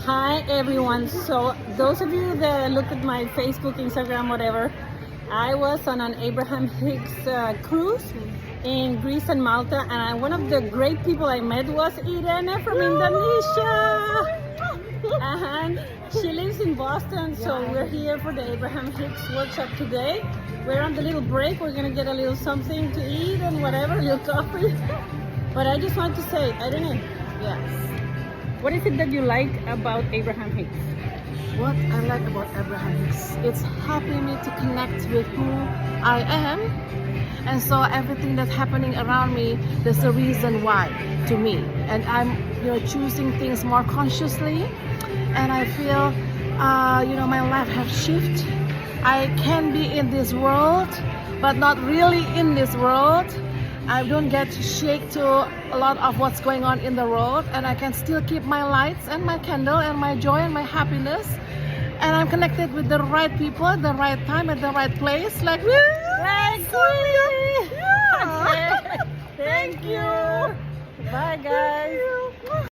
Hi everyone. So those of you that look at my Facebook, Instagram, whatever, I was on an Abraham Hicks cruise in Greece and Malta, and one of the great people I met was Irene from Indonesia. And she lives in Boston, so we're here for the Abraham Hicks workshop today. We're on the little break. We're gonna get a little something to eat and whatever, a little coffee. But I just want to say, Irene, Yes. what is it that you like about Abraham Hicks? What I like about Abraham Hicks, it's helping me to connect with who I am. And so everything that's happening around me, there's a reason why to me. And I'm choosing things more consciously. And I feel, my life has shifted. I can be in this world, but not really in this world. I don't get to shake to a lot of what's going on in the world, and I can still keep my lights and my candle and my joy and my happiness. And I'm connected with the right people at the right time at the right place. Like Sylvia. Yeah. Thank you. Bye guys.